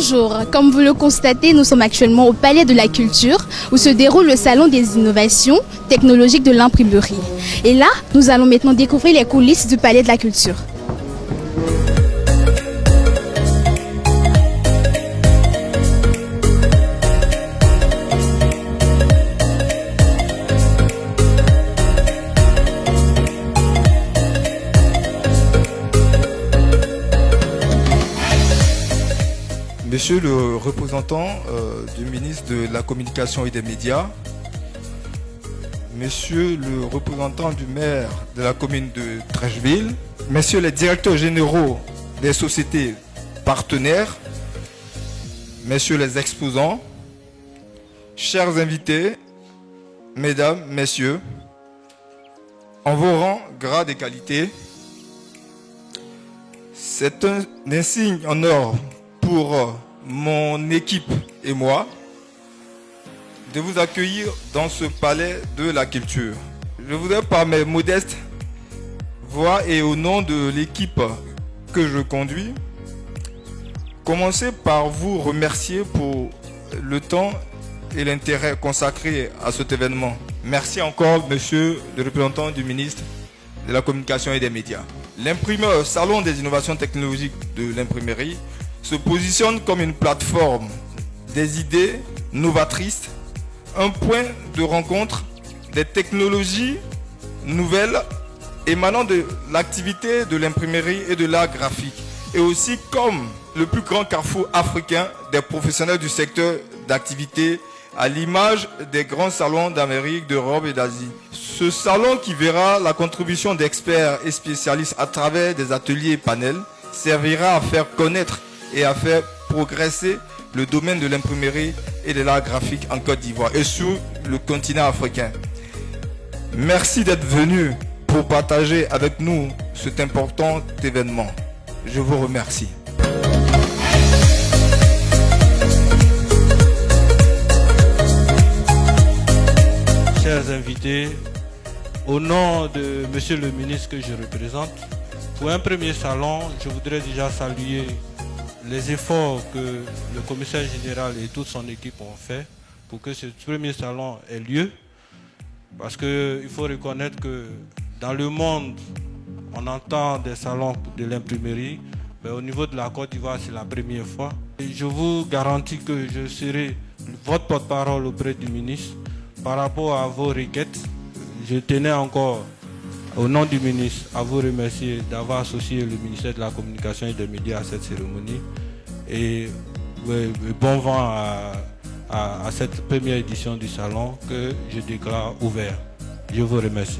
Bonjour, comme vous le constatez, nous sommes actuellement au Palais de la Culture où se déroule le Salon des innovations technologiques de l'imprimerie. Et là, nous allons maintenant découvrir les coulisses du Palais de la Culture. Monsieur le représentant du ministre de la Communication et des Médias, Monsieur le représentant du maire de la commune de Treichville, Messieurs les directeurs généraux des sociétés partenaires, Messieurs les exposants, chers invités, Mesdames, Messieurs, en vos rangs, grades et qualités, c'est un insigne honneur pour mon équipe et moi de vous accueillir dans ce palais de la culture. Je voudrais par mes modestes voix et au nom de l'équipe que je conduis, commencer par vous remercier pour le temps et l'intérêt consacré à cet événement. Merci encore, monsieur le représentant du ministre de la Communication et des Médias. L'imprimeur Salon des innovations technologiques de l'imprimerie se positionne comme une plateforme des idées novatrices, un point de rencontre des technologies nouvelles émanant de l'activité de l'imprimerie et de l'art graphique, et aussi comme le plus grand carrefour africain des professionnels du secteur d'activité à l'image des grands salons d'Amérique, d'Europe et d'Asie. Ce salon qui verra la contribution d'experts et spécialistes à travers des ateliers et panels servira à faire connaître et à faire progresser le domaine de l'imprimerie et de l'art graphique en Côte d'Ivoire et sur le continent africain. Merci d'être venu pour partager avec nous cet important événement. Je vous remercie. Chers invités, au nom de Monsieur le ministre que je représente, pour un premier salon, je voudrais déjà saluer les efforts que le commissaire général et toute son équipe ont fait pour que ce premier salon ait lieu. Parce qu'il faut reconnaître que dans le monde, on entend des salons de l'imprimerie, mais au niveau de la Côte d'Ivoire, c'est la première fois. Et je vous garantis que je serai votre porte-parole auprès du ministre par rapport à vos requêtes. Je tenais encore, au nom du ministre, à vous remercier d'avoir associé le ministère de la Communication et des Médias à cette cérémonie. Et bon vent à cette première édition du salon que je déclare ouvert. Je vous remercie.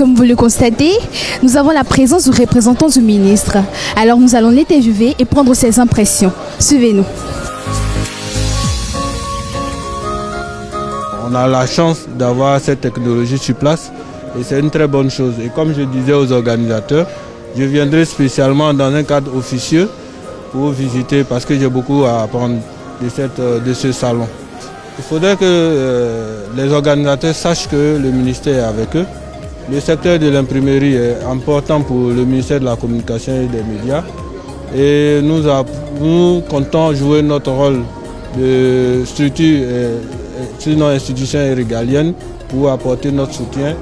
Comme vous le constatez, nous avons la présence du représentant du ministre. Alors nous allons l'interviewer et prendre ses impressions. Suivez-nous. On a la chance d'avoir cette technologie sur place et c'est une très bonne chose. Et comme je disais aux organisateurs, je viendrai spécialement dans un cadre officieux pour visiter parce que j'ai beaucoup à apprendre de ce salon. Il faudrait que les organisateurs sachent que le ministère est avec eux. Le secteur de l'imprimerie est important pour le ministère de la Communication et des Médias. Et nous comptons jouer notre rôle de structure sinon institution et régalienne pour apporter notre soutien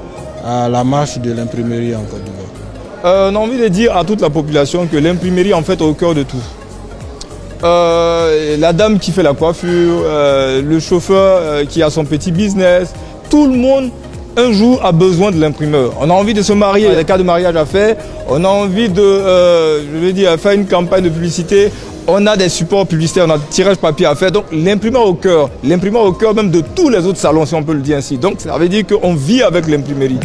à la marche de l'imprimerie en Côte d'Ivoire. On a envie de dire à toute la population que l'imprimerie en fait est au cœur de tout. La dame qui fait la coiffure, le chauffeur qui a son petit business, tout le monde un jour a besoin de l'imprimeur. On a envie de se marier, il y a des cas de mariage à faire, on a envie de faire une campagne de publicité. On a des supports publicitaires, on a des tirages papier à faire. Donc l'imprimeur au cœur même de tous les autres salons, si on peut le dire ainsi. Donc ça veut dire qu'on vit avec l'imprimerie.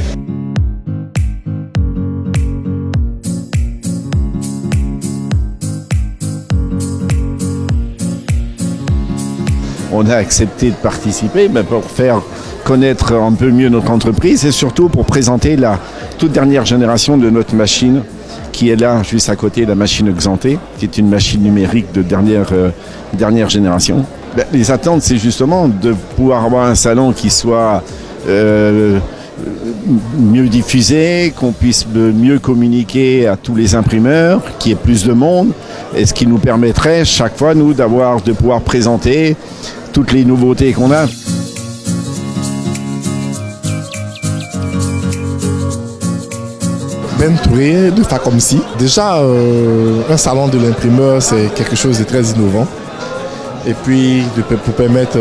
On a accepté de participer mais pour faire connaître un peu mieux notre entreprise et surtout pour présenter la toute dernière génération de notre machine qui est là, juste à côté de la machine Xanté, qui est une machine numérique de dernière génération. Les attentes, c'est justement de pouvoir avoir un salon qui soit mieux diffusé, qu'on puisse mieux communiquer à tous les imprimeurs, qu'il y ait plus de monde, et ce qui nous permettrait chaque fois, nous, de pouvoir présenter toutes les nouveautés qu'on a. Ben Touré de Facomsi. Déjà, un salon de l'imprimeur, c'est quelque chose de très innovant. Et puis, pour permettre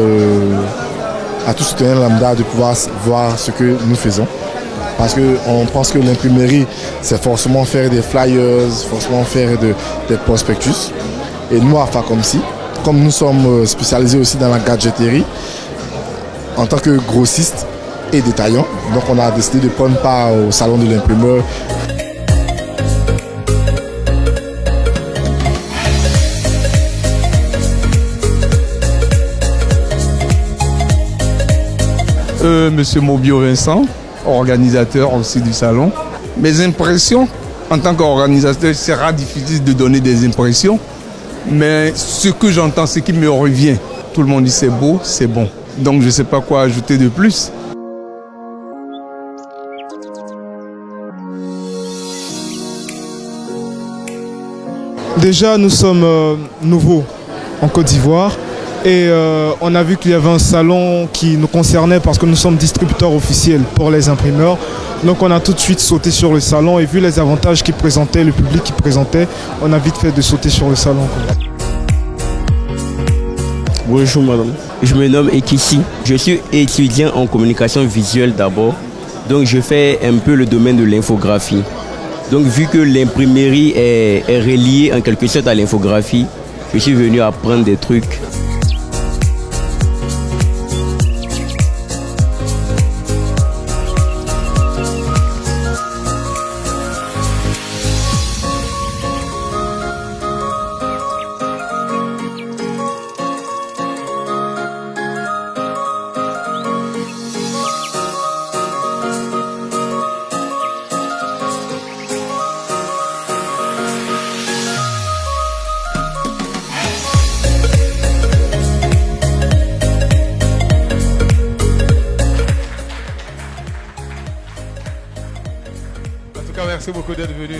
à tout citoyen lambda de pouvoir voir ce que nous faisons. Parce qu'on pense que l'imprimerie, c'est forcément faire des flyers, forcément faire des prospectus. Et nous, à Facomsi, comme nous sommes spécialisés aussi dans la gadgeterie, en tant que grossiste et détaillant, donc on a décidé de prendre part au salon de l'imprimeur. Monsieur Mobio Vincent, organisateur aussi du salon. Mes impressions, en tant qu'organisateur, il sera difficile de donner des impressions, mais ce que j'entends, ce qui me revient, tout le monde dit c'est beau, c'est bon. Donc je ne sais pas quoi ajouter de plus. Déjà, nous sommes nouveaux en Côte d'Ivoire et on a vu qu'il y avait un salon qui nous concernait parce que nous sommes distributeurs officiels pour les imprimeurs. Donc on a tout de suite sauté sur le salon et vu les avantages qu'il présentait, le public qui présentait, on a vite fait de sauter sur le salon. Bonjour madame, je me nomme Ekissi. Je suis étudiant en communication visuelle d'abord. Donc je fais un peu le domaine de l'infographie. Donc vu que l'imprimerie est reliée en quelque sorte à l'infographie, je suis venu apprendre des trucs. Merci beaucoup d'être venu.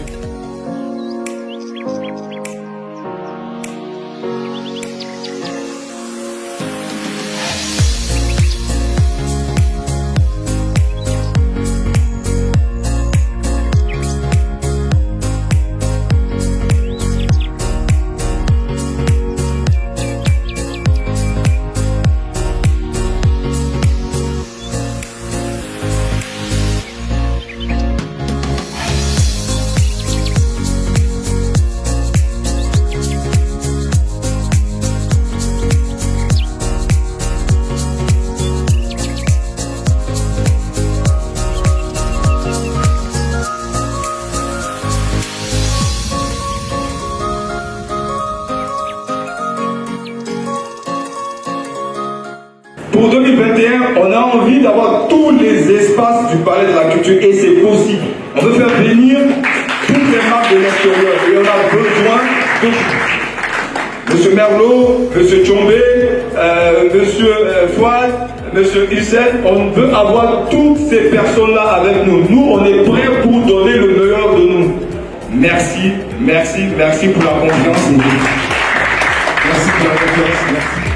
Pour 2021, on a envie d'avoir tous les espaces du palais de la culture et c'est possible. On veut faire venir toutes les marques de l'extérieur et on a besoin de Monsieur Merlot, Monsieur Tchombé, Monsieur Fouad, Monsieur Hussein. On veut avoir toutes ces personnes-là avec nous. Nous, on est prêts pour donner le meilleur de nous. Merci, merci, merci pour la confiance. Merci pour la confiance. Merci.